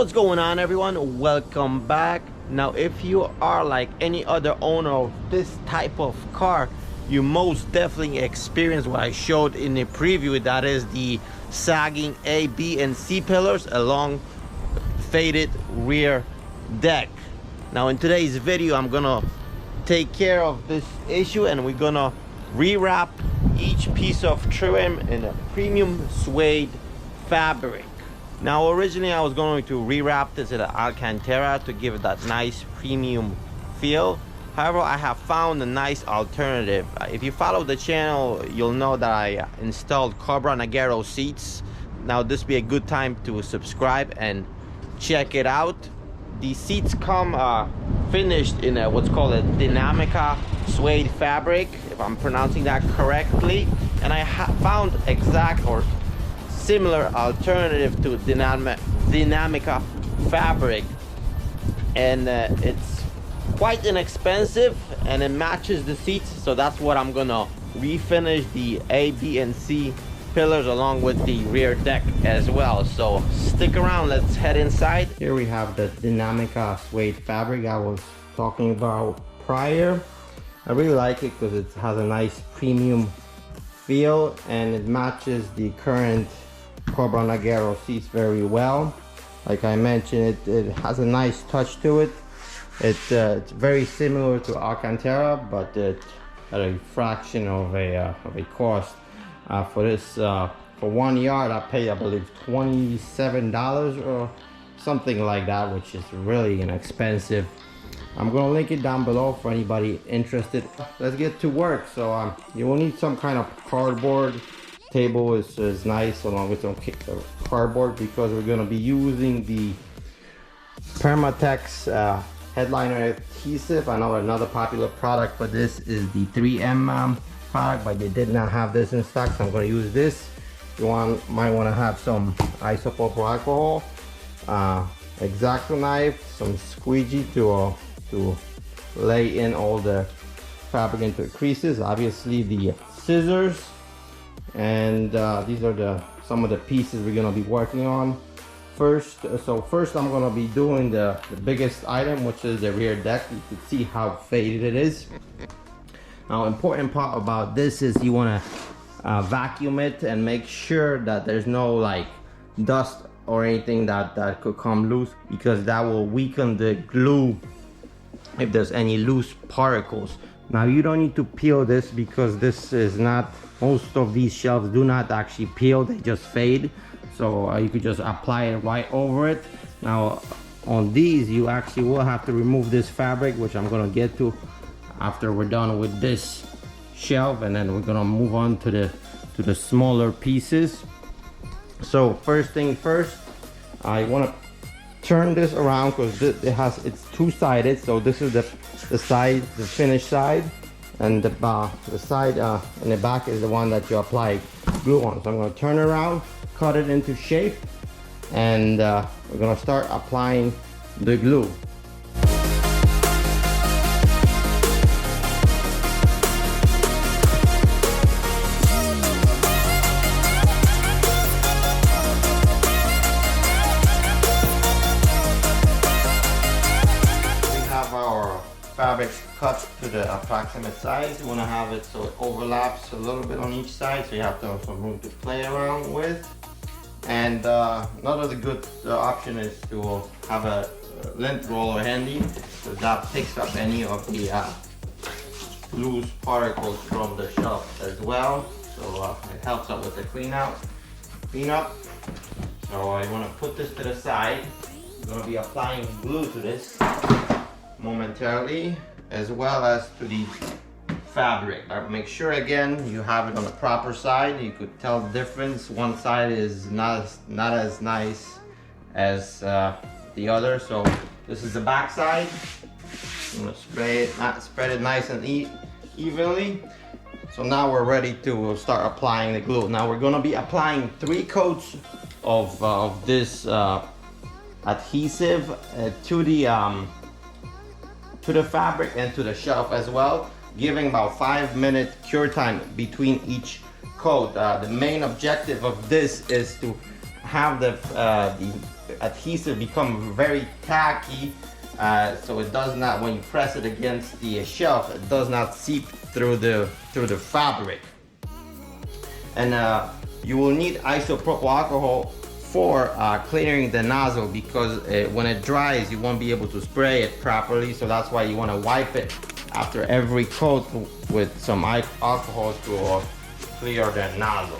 What's going on, everyone? Welcome back. Now, if you are like any other owner of this type of car, you most definitely experienced what I showed in the preview, that is the sagging A, B, and C pillars along faded rear deck. Now, in today's video, I'm gonna take care of this issue and we're gonna rewrap each piece of trim in a premium suede fabric. Now, originally I was going to rewrap this in alcantara to give it that nice premium feel. However, I have found a nice alternative. If you follow the channel, you'll know that I installed Cobra Nogaro seats. Now, this would be a good time to subscribe and check it out. The seats come finished in what's called a Dinamica suede fabric, if I'm pronouncing that correctly. And I found exact or similar alternative to Dinamica fabric, and it's quite inexpensive and it matches the seats, so that's what I'm gonna refinish the A, B, and C pillars along with the rear deck as well. So stick around, let's head inside. Here we have the Dinamica suede fabric I was talking about prior. I really like it because it has a nice premium feel and it matches the current Cobra Nogaro seats very well. Like I mentioned, it has a nice touch to it. It's very similar to alcantara, but at a fraction of a cost. For this, for 1 yard, I paid, I believe, $27 or something like that, which is really inexpensive. I'm gonna link it down below for anybody interested. Let's get to work. So you will need some kind of cardboard. Table is nice along with some cardboard because we're going to be using the Permatex headliner adhesive. I know another popular product, but this is the 3M product, but they did not have this in stock, so I'm going to use this. You might want to have some isopropyl alcohol, X-Acto knife, some squeegee to lay in all the fabric into the creases, obviously the scissors. And these are some of the pieces we're going to be working on first. So first I'm going to be doing the biggest item, which is the rear deck. You can see how faded it is. Now, important part about this is you want to vacuum it and make sure that there's no like dust or anything that could come loose, because that will weaken the glue if there's any loose particles. Now, you don't need to peel this because this is not, most of these shelves do not actually peel, they just fade. So you could just apply it right over it. Now, on these, you actually will have to remove this fabric, which I'm gonna get to after we're done with this shelf, and then we're gonna move on to the smaller pieces. So first thing first, I wanna turn this around because it's two-sided. So this is the side, the finished side, and the side in the back is the one that you apply glue on. So I'm going to turn it around, cut it into shape, and we're going to start applying the glue. Fabric cut to the approximate size. You want to have it so it overlaps a little bit on each side, so you have to have some room to play around with. And another good option is to have a lint roller handy, so that picks up any of the loose particles from the shelf as well. So it helps out with the cleanup. So I want to put this to the side. I'm going to be applying glue to this momentarily, as well as to the fabric. Make sure again you have it on the proper side. You could tell the difference. One side is not as nice as the other. So this is the back side. I'm gonna spread it nice and evenly. So now we're ready to start applying the glue. Now we're gonna be applying 3 coats of this adhesive to the fabric and to the shelf as well, giving about 5-minute cure time between each coat. The main objective of this is to have the adhesive become very tacky, so it does not, when you press it against the shelf, it does not seep through the fabric. And you will need isopropyl alcohol for clearing the nozzle, because when it dries you won't be able to spray it properly, so that's why you want to wipe it after every coat with some alcohol to clear the nozzle.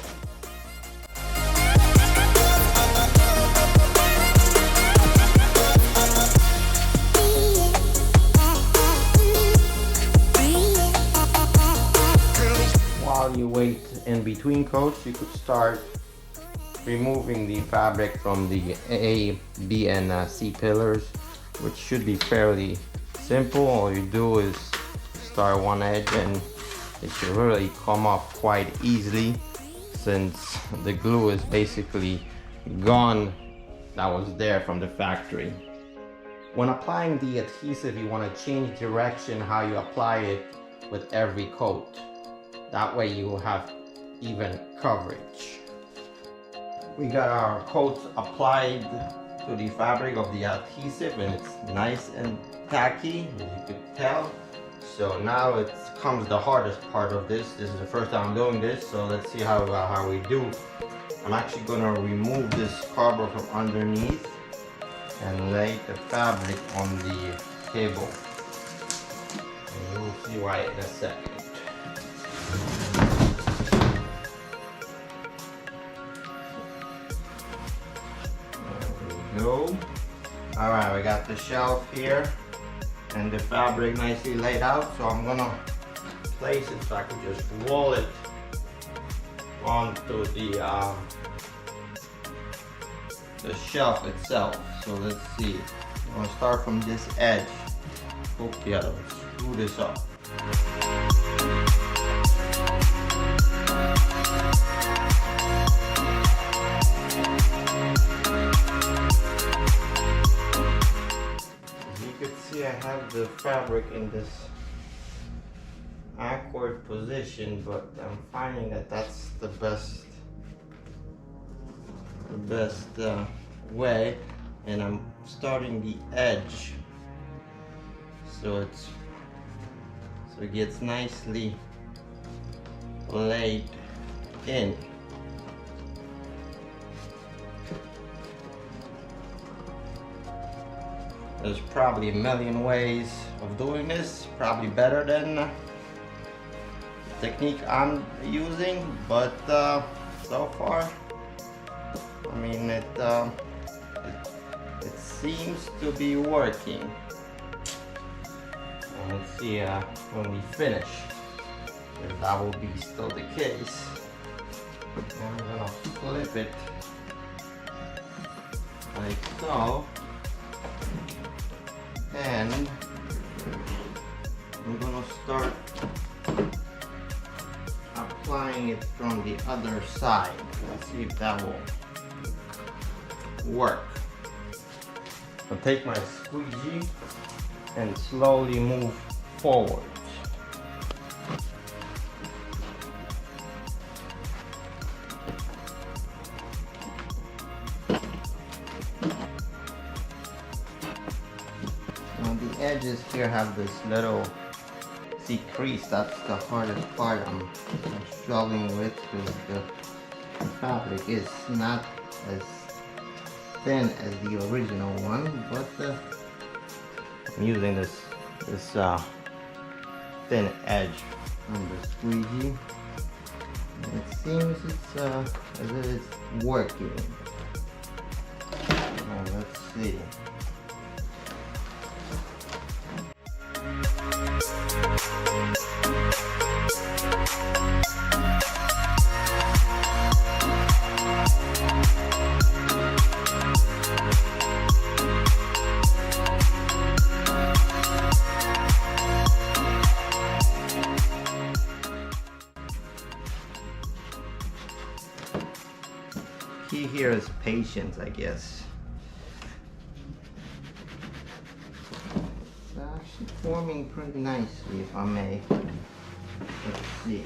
While you wait in between coats, you could start removing the fabric from the A, B, and C pillars, which should be fairly simple. All you do is start one edge and it should really come off quite easily, since the glue is basically gone that was there from the factory. When applying the adhesive, you want to change direction how you apply it with every coat. That way you will have even coverage. We got our coats applied to the fabric of the adhesive, and it's nice and tacky, as you could tell. So now it comes the hardest part of this. This is the first time I'm doing this, so let's see how we do. I'm actually going to remove this cardboard from underneath and lay the fabric on the table. And you'll see why in a second. Go. Alright, we got the shelf here and the fabric nicely laid out, so I'm gonna place it so I can just roll it onto the shelf itself. So let's see, I'm gonna start from this edge, hook the other, screw this up. I have the fabric in this awkward position, but I'm finding that that's the best way, and I'm starting the edge so it gets nicely laid in. There's probably a million ways of doing this, probably better than the technique I'm using, but so far, I mean, it seems to be working. Let's see when we finish, if that will be still the case. I'm gonna flip it like so. And I'm gonna start applying it from the other side. Let's see if that will work. I'll take my squeegee and slowly move forward. The edges here have this little crease. That's the hardest part I'm struggling with, because the fabric is not as thin as the original one, but I'm using this thin edge on the squeegee, and it seems as if it's working. Now let's see. Key here is patience, I guess. It's actually forming pretty nicely, if I may. Let's see.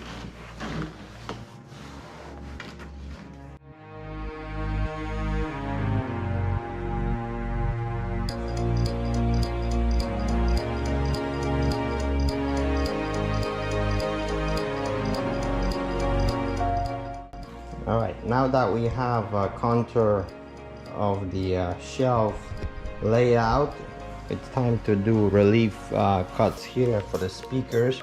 now that we have a contour of the shelf layout, it's time to do relief cuts here for the speakers.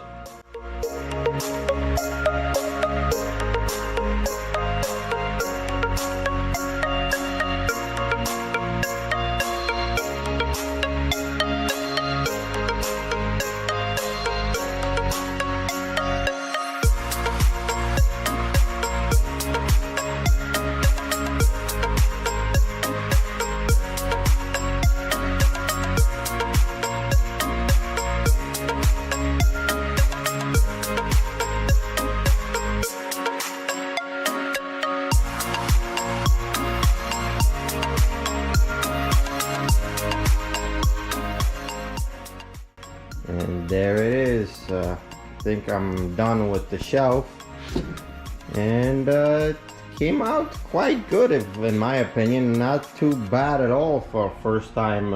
And there it is. I think I'm done with the shelf, and it came out quite good, in my opinion. Not too bad at all for first time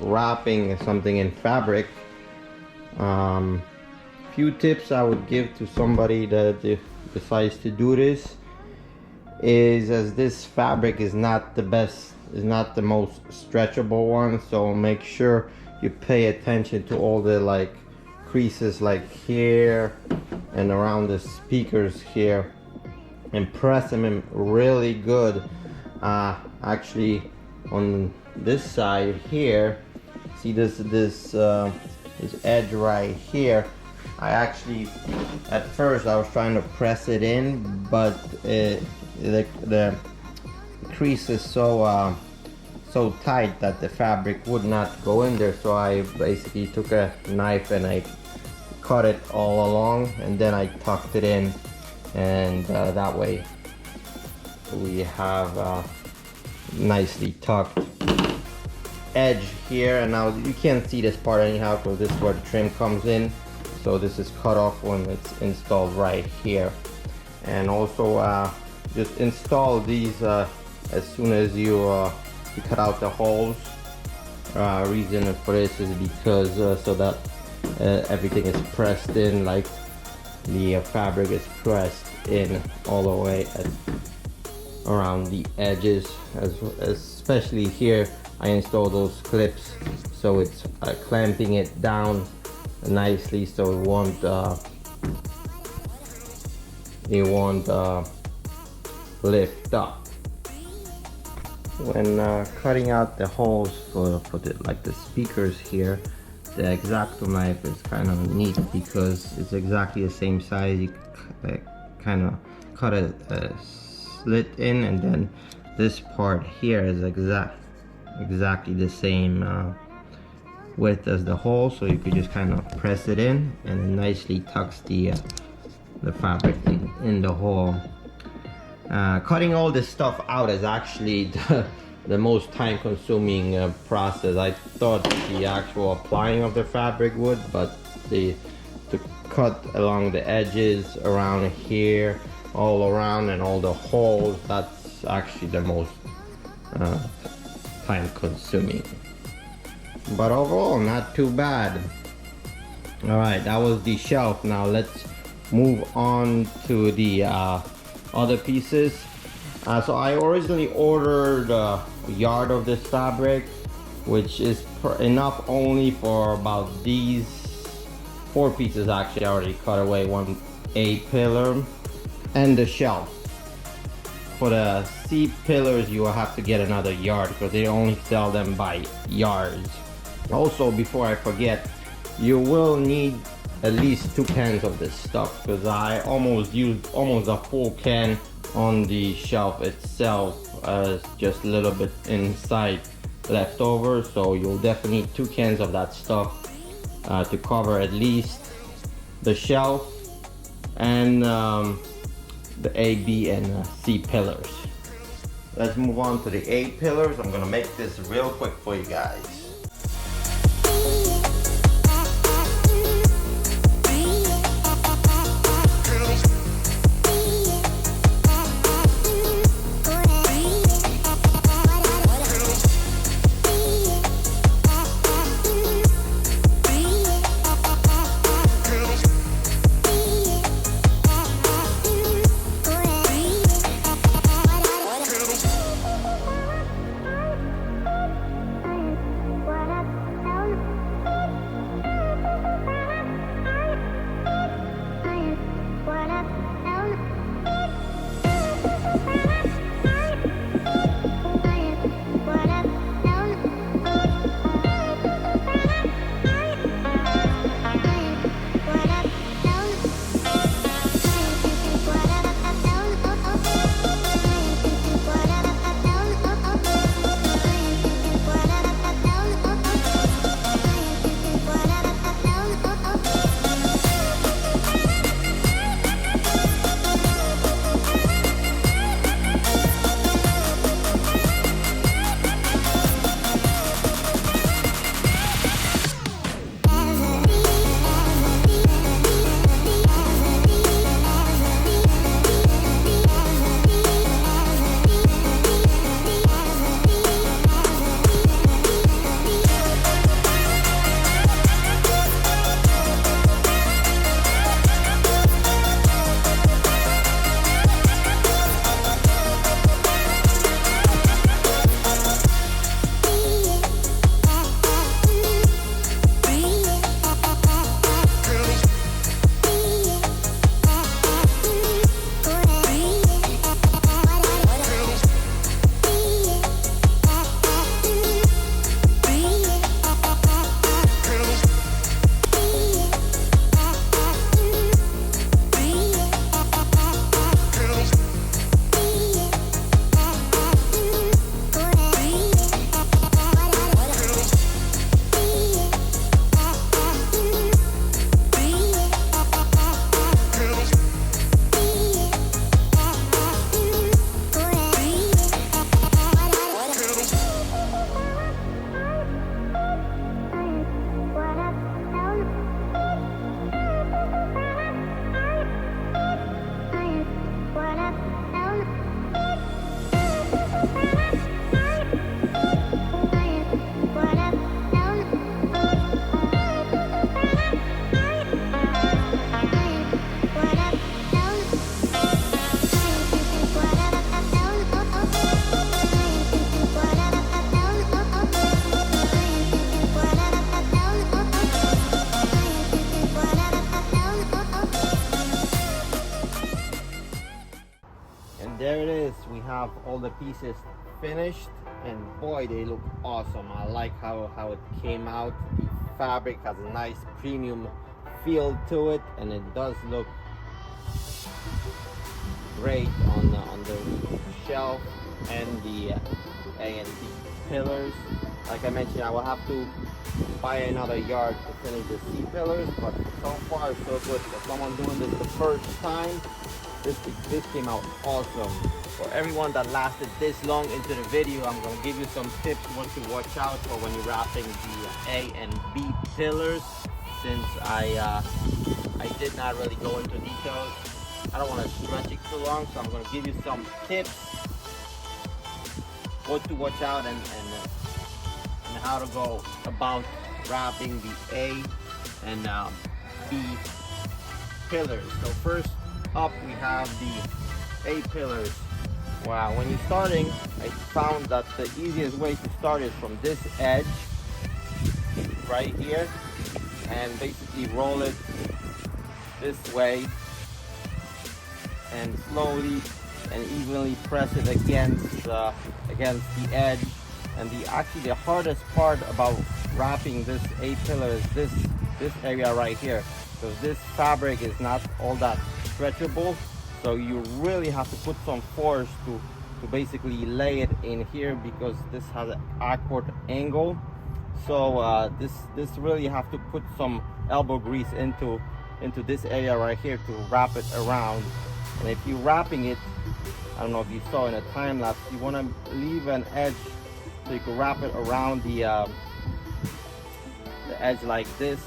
wrapping something in fabric. Few tips I would give to somebody that decides to do this is, as this fabric is not the best, is not the most stretchable one, so make sure you pay attention to all the like creases like here and around the speakers here, and press them in really good. Actually on this side here, see this edge right here, I actually, at first I was trying to press it in, but the crease is so tight that the fabric would not go in there, so I basically took a knife and I cut it all along, and then I tucked it in, and that way we have nicely tucked edge here. And now you can't see this part anyhow because this is where the trim comes in, so this is cut off when it's installed right here. And also just install these as soon as you cut out the holes. Reason for this is because so that everything is pressed in, like the fabric is pressed in all the way around the edges, especially here. I installed those clips, so it's clamping it down nicely, so it won't lift up. When cutting out the holes for the speakers here, the X-Acto knife is kind of neat because it's exactly the same size. You kind of cut a slit in, and then this part here is exactly the same width as the hole, so you could just kind of press it in, and it nicely tucks the fabric in the hole. Cutting all this stuff out is actually the most time-consuming process. I thought the actual applying of the fabric would, but to cut along the edges around here, all around, and all the holes, that's actually the most time-consuming. But overall, not too bad. All right, that was the shelf. Now let's move on to the other pieces. So I originally ordered a yard of this fabric, which is enough only for about these 4 pieces. Actually, I already cut away one A pillar and the shelf. For the C pillars, you will have to get another yard because they only sell them by yards. Also, before I forget, you will need at least 2 cans of this stuff, because I almost used a full can on the shelf itself, just a little bit inside left over. So you'll definitely need 2 cans of that stuff to cover at least the shelf and the A, B, and C pillars. Let's move on to the A pillars. I'm gonna make this real quick for you guys. have all the pieces finished, and boy, they look awesome. I like how it came out. The fabric has a nice premium feel to it, and it does look great on the shelf and the A and B pillars. Like I mentioned, I will have to buy another yard to finish the C pillars, but so far so good. For someone doing this the first time, this came out awesome. For everyone that lasted this long into the video, I'm going to give you some tips what to watch out for when you're wrapping the A and B pillars. Since I did not really go into details, I don't want to stretch it too long, so I'm going to give you some tips what to watch out and how to go about wrapping the A and B pillars. So first up, we have the A pillars. Wow, when you're starting, I found that the easiest way to start is from this edge right here, and basically roll it this way and slowly and evenly press it against the edge. And actually the hardest part about wrapping this A pillar is this area right here, because this fabric is not all that stretchable, so you really have to put some force to basically lay it in here, because this has an awkward angle. So this really have to put some elbow grease into this area right here to wrap it around. And if you're wrapping it, I don't know if you saw in a time lapse, you want to leave an edge so you can wrap it around the edge like this,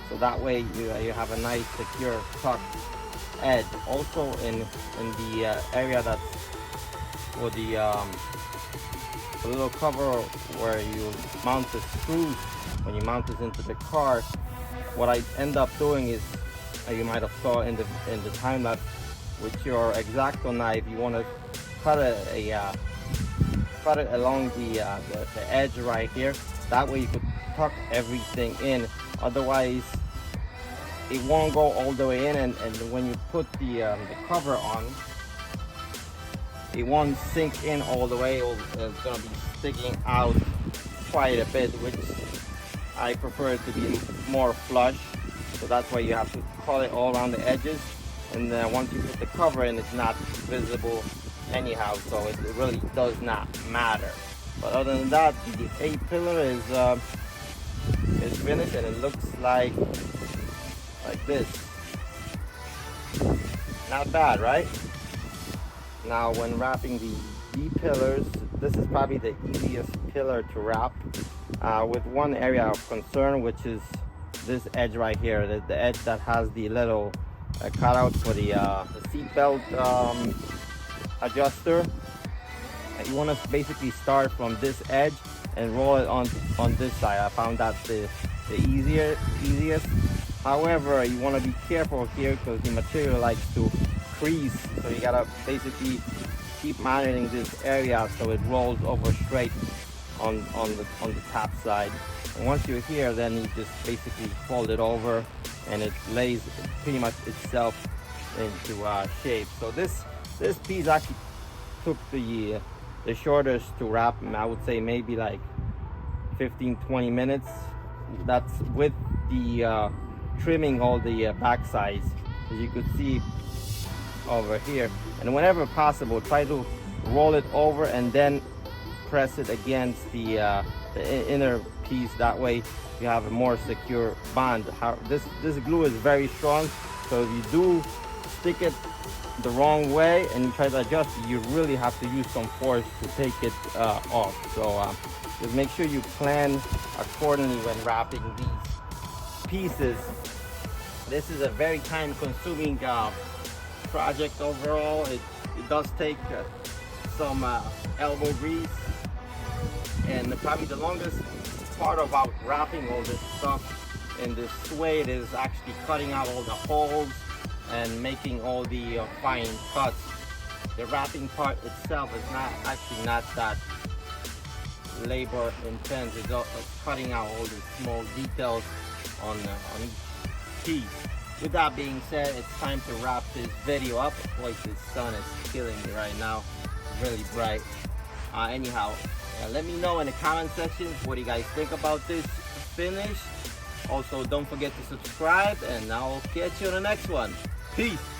so that way you have a nice secure tucked edge. Also in the area that's for the little cover where you mount the screws when you mount this into the car, what I end up doing is, you might have saw in the time lapse, with your X-Acto knife, you want to cut it along the edge right here. That way you could tuck everything in. Otherwise, it won't go all the way in, and when you put the cover on, it won't sink in all the way. It's gonna be sticking out quite a bit, which I prefer it to be more flush. So that's why you have to cut it all around the edges. And once you put the cover in, it's not visible anyhow, so it really does not matter. But other than that, the A pillar is finished, and it looks like this. Not bad, right? Now when wrapping the B pillars, this is probably the easiest pillar to wrap, with one area of concern, which is this edge right here, the edge that has the little cutout for the seat belt adjuster. You want to basically start from this edge and roll it on this side. I found that the easiest. However, you want to be careful here because the material likes to crease, so you gotta basically keep monitoring this area so it rolls over straight on the top side. And once you're here, then you just basically fold it over, and it lays pretty much itself into shape. So this piece actually took the shortest to wrap. I would say maybe like 15-20 minutes. That's with the trimming all the back sides, as you could see over here. And whenever possible, try to roll it over and then press it against the inner piece. That way you have a more secure bond. This glue is very strong, so if you do stick it the wrong way and you try to adjust it, you really have to use some force to take it off. So just make sure you plan accordingly when wrapping these pieces. This is a very time-consuming project overall. It does take some elbow grease, and probably the longest part about wrapping all this stuff in this suede is actually cutting out all the holes and making all the fine cuts. The wrapping part itself is not that labor intense. It's cutting out all the small details on each piece. With that being said, it's time to wrap this video up. Like, the sun is killing me right now. really bright. Anyhow, let me know in the comment section what do you guys think about this finish. Also, don't forget to subscribe, and I'll catch you on the next one. Peace.